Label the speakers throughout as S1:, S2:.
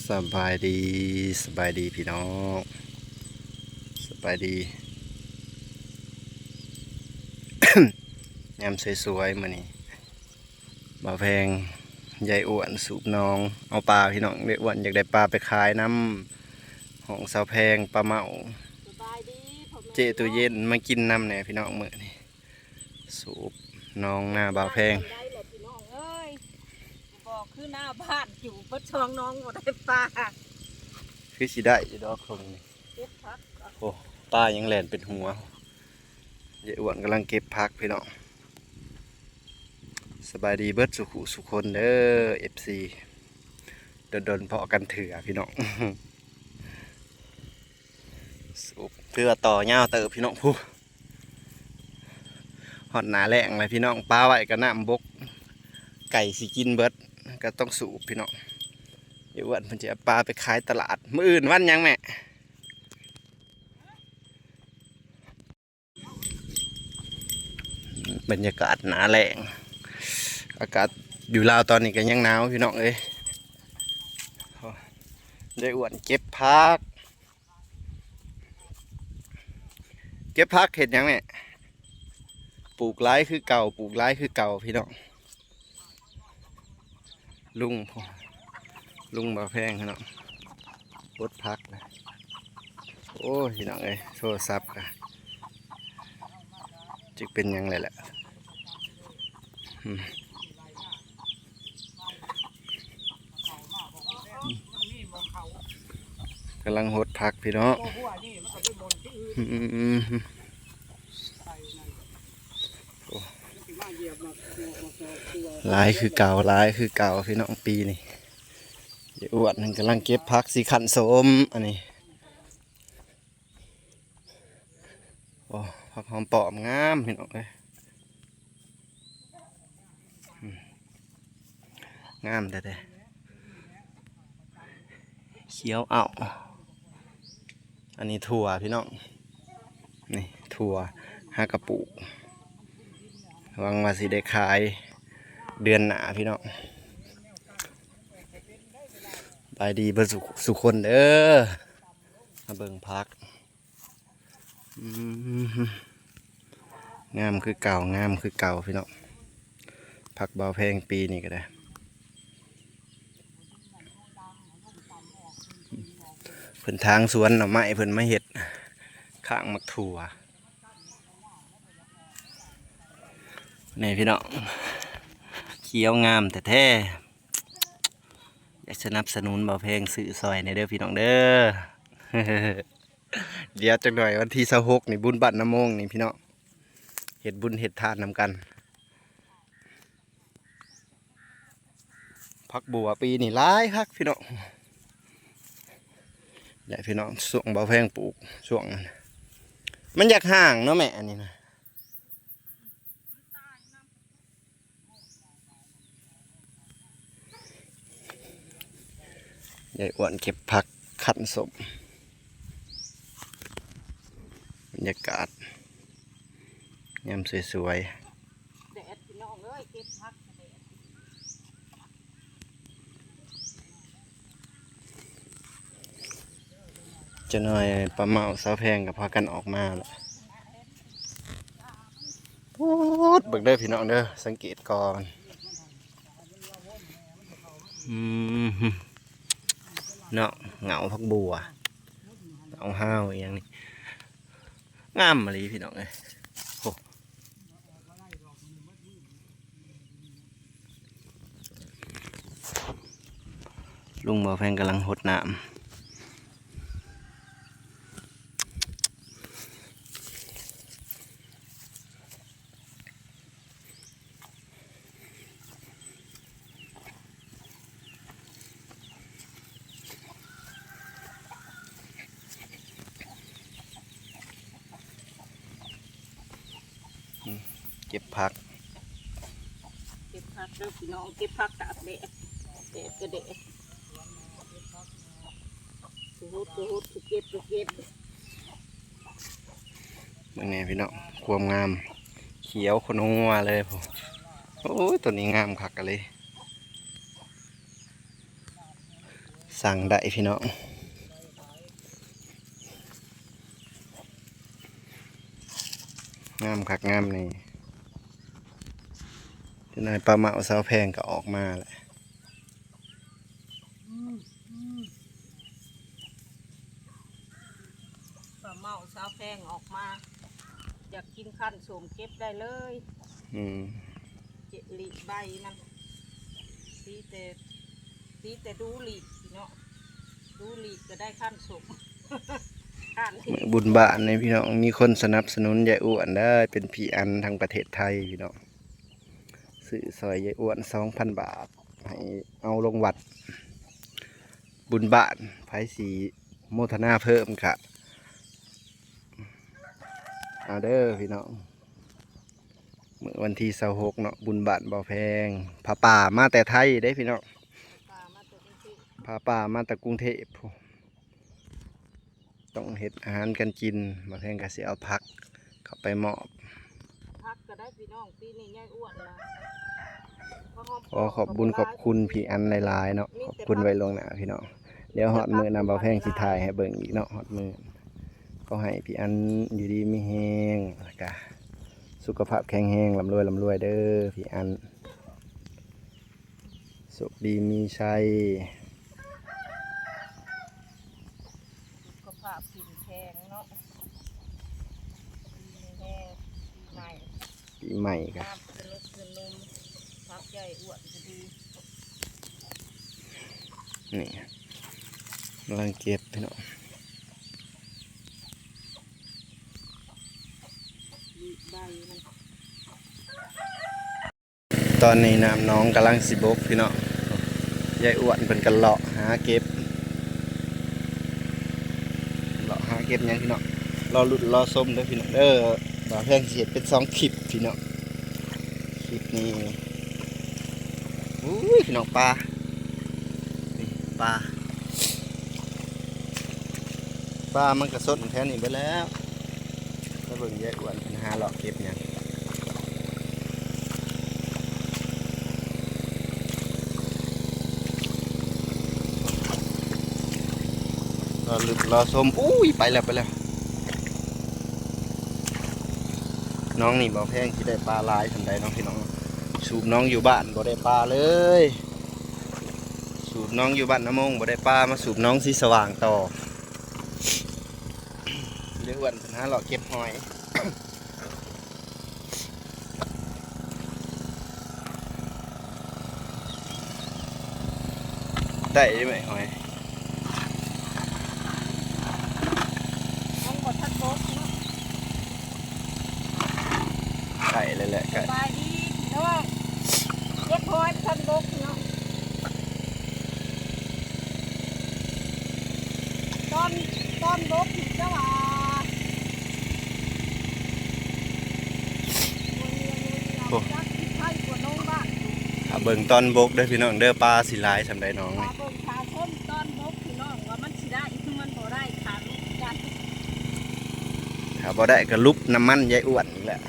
S1: สบายดีสบายดีพี่น้องสบายดียามสวยๆมานี่บ่าวแพงยายอ้วนสูบน้องเอาปลาพี่น้องยายอ้วนอยากได้ปลาไปขายน้ำของสาวแพงปลาเมา
S2: สบายดี
S1: เจตู้เย็นมากินน้ำเนี่ยพี่น้องมื้อนี่สูบน้องหน้าบ่าวแพง
S2: ได้แหละพี่น้องเอ้ยบอกคือหน้าบ้านอยู่ประชองน้องบ่ได้ปลา
S1: คือสิได้อยู่ดอกคงนี่
S2: เก็บพัก
S1: โอ้ปลายังแหลนเป็นหัวยายอ้วนกำลังเก็บผักพี่น้องสบายดีเบิดสุขุสุคนเด้อ FC โดนเพาะกันเถื่อพี่น้องสูบเพื่อต่อยาวเติบพี่น้องผู้หอดหนาแรงเลยพี่น้องปลาไว้กับน้ำบกไก่สิกินเบิดก็ต้องสูบพี่น้องยายอ้วนเพิ่นจะเอาปลาไปขายตลาดมื้ออื่นวันยังแม่บรรยากาศหนาแรงอากาศอยู่ลาวตอนนี้ก็ยังหนาวพี่น้องเอ้ยได้อ้วนเก็บพักเก็บพักเห็ดยังแม่ปลูกไร้คือเก่าปลูกไร้คือเก่าพี่น้องลุงบ่าวแพงพี่น้องรถพักนะโอ้พี่น้องเอ้ยโทรศัพท์กันจึงเป็นยังไงแหละกำลังหดพักพี่น้องลายคือเก่าลายคือเก่าพี่น้องปีนี่เดี๋ยวอ้วนกำลังเก็บพักสีขันโสมอันนี้โอ้ผักหอมปอมงามพี่น้องเลยงามแต่เขียวเอาอันนี้ถั่วพี่น้องนี่ถั่ว5 กระปุกหวังว่าสิได้ขายเดือนหน้าพี่น้องบายดีเบิ่งสุคนเด้อมาเบิ่งพักงามคือเก่างามคือเก่าพี่น้องพักเบาแพงปีนี้ก็ได้เพิ่นทางสวนหน่อไม้เพิ่นมาเฮ็ดข้างมักถั่วนี่พี่น้องเขียวงามแต่แท้อยากสนับสนุนเบาแพงซื้อซอยในเด้อพี่น้องเด้อ เดี๋ยวจังหน่อยวันที่26นี่บุญบัตรน้ำมงนี่พี่น้องเฮ็ดบุญเฮ็ดทานนำกันพักบัวปีนี่หลายคักพี่น้องใหญ่พี่น้องส่วงเบาแพงปลูกส่วงมันอยากห่างเนาะแม่อันนี้นะใหญ่อ้วนเก็บผักขันสมบรรยากาศยามสวย
S2: แดดพี่น้องเอ้ยเก็บพักแด
S1: ดจะหน่อยปลาเมาสาวแพงกับพากันออกมาแล้วพูดเบิกเด้อพี่น้องเด้อสังเกตก่อนเนาะเหงาพักบัวเอาห้าวอย่างนี้งามมาเลยพี่น้องเลยโอ้ลุงบ่าวแพงกำลังหดน้ำเก็บผัก
S2: เก็บพักเด้อพี่น้องเก็บพักตากแดดแดดก็แดดสุดเก็บ
S1: มื่อไงพี่น้องความงามเขียวขนงัวเลยผมโอ้ยตัวนี้งามคักกันเลย สั่งได้พี่น้องงามคักงามนี่ที่นายปลาเมาสาวแพงก็ออกมาแหละ
S2: ปลาเมาสาวแพงออกมา อยากกินขั้นโสมเก็บได้เลย
S1: อืม
S2: เจลิใบมันตีแต่ดูหลีกเนาะดูหลีกก็ได้ขั้นโสม ขั้น
S1: มื้อบุญบ้านในพี่น้องมีคนสนับสนุนยายอ้วนได้เป็นพี่อันทางประเทศไทยพี่น้องซื้อซอยยายอ้วน 2,000 บาทให้เอาลงวัดบุญบ้านไผสีโมทนาเพิ่มค่ะเอาเด้อพี่น้องเมื่อวันที่26เนาะบุญบ้านบ่อแพงพาป่ามาแต่ไทยได้พี่น้อง
S2: ปลามาตัวนี้
S1: พาป่ามาแต่กรุงเทพพู้ต้องเฮ็ดอาหารกันกินบ่อแพงก็สิเอาผักเข้าไปมอบ
S2: พักก็ได้พี่น้องปีนี้ยายอ้วนนะ
S1: ขอขอบบุญขอบคุณพี่อันหลายๆเนาะขอบคุณไว้ลวงหน้าพี่น้องเดี๋ยวฮอดมือนำบ่อแพงสิถ่ายให้เบิ่งอีกเนาะฮอดมือก็ให้พี่อันอยู่ดีมีแฮงแล้วก็สุขภาพแข็งแรงร่ำรวยเด้อพี่อันสุขดีมีชัย
S2: สุขภาพกินแพงเนาะดีแห้งปีใหม่
S1: ปีใหม่ก็
S2: น้ำเป็นรสเป็นนมพักใหญ่อ้วนจะดี
S1: นี่กำลังเก็บพี่น้อง
S2: ใบมัน
S1: ตอนนี้น้ำน้องกำลังสิบกพี่น้องยายอ้วนเป็นกันเลาะหาเก็บเลาะหาเก็บหยังพี่น้องรอลุ้นรอส้มเด้อพี่น้องเด้อบ่าวแพงสิเฮ็ดเป็น2คลิปพี่น้องคลิปนี้อุ้ยพี่น้องปลานี่ปลามันกระสดแถวนี้ไปแล้วก็เบิ่งยายอ้วนเพิ่นหาเลาะเก็บหยังรอลุ้นรอส้มอุ้ยไปแล้วน้องนี่บ่าวแพงสิได้ปลาหลายทันใดน้องพี่น้องสูบน้องอยู่บ้านบ่ได้ปลาเลยสูบน้องอยู่บ้านน้ำมงบ่ได้ปลามาสูบน้องสีสว่างต่อเดี๋ยวอ้วนหาเลาะเก็บหอย ได้ไหมหอย
S2: ต้องกดทัดโต๊ะเนาะ
S1: ไก่เลยแหละ
S2: ส
S1: ไก่
S2: บายดีแต่ว่าเย็บพอยทัดโต๊ะเนาะตอนบกเจ้าว่าจักที่ไทยกว่าน้องบ้าน
S1: ถ้าเบิ่งตอนบกเด้อพี่น้องเด้อปลาสิหลายสำใดน้อง
S2: ขา
S1: นี่
S2: เบิ่งขาส้มตอนบกพี่น้องว่ามันสิได้คือมันบ่ได้ขาลูกกัน
S1: ถ้าบ่ได้ก็ลุบน้ำมันยายอ้วนนี่แหละ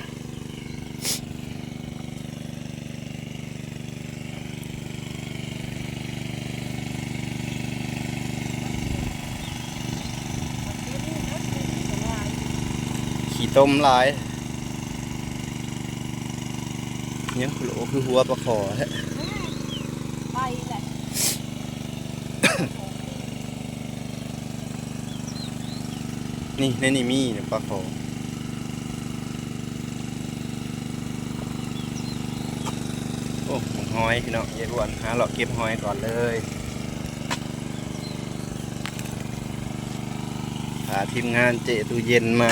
S1: ขี้ต้มหลายยังโหลคือหัวปลาขอแท้
S2: ไปแหละ
S1: นี่ในนี่มีเนี่ยปลาขอโอ้หมกหอยพี่น้องยายอ้วนหาเลาะเก็บหอยก่อนเลยหาทีมงานเจตู้เย็นมา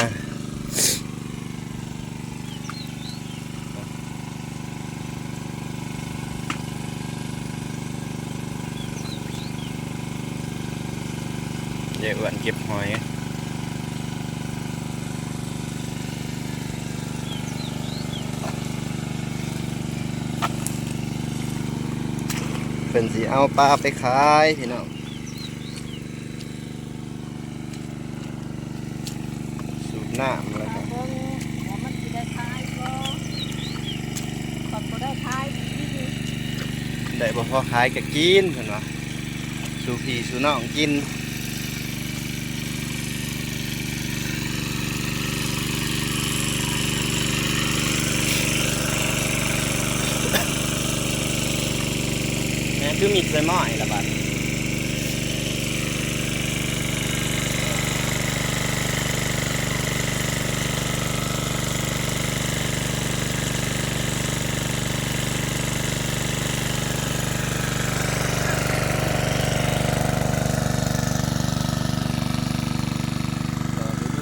S1: ยายอ้วนเก็บหอยเป็นสีเอาปลาไปขายพี่น้องสูบน้ำแล้ว
S2: ขา
S1: ก็
S2: เบิ่งว่ามันสิได้ขายบ่ขอบบ่ได้ขายดี
S1: ได้บ่พอขายก็กินเพิ่นว่า สู่พี่สู่น้องกินแม่คือมิดใส่หม้อไอ้ละบาด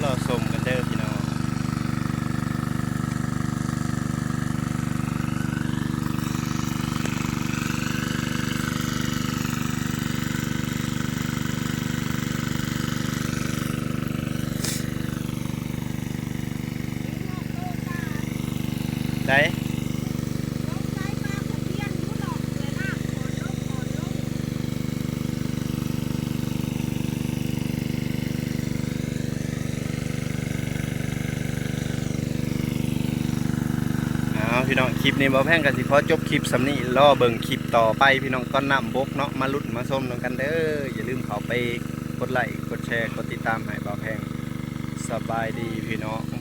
S1: รอชมกันเด้อพี่น้องได้ เอาพี่น้องคลิปนี้บ่แพงกันสิขอจบคลิปสำนี้รอเบิ่งคลิปต่อไปพี่น้องก้อนน้ำบกเนาะมาลุ้นมาส้มกันเด้ออย่าลืมเข้าไปกดไลค์กดแชร์กดติดตามให้บ่แพงสบายดีพี่น้อง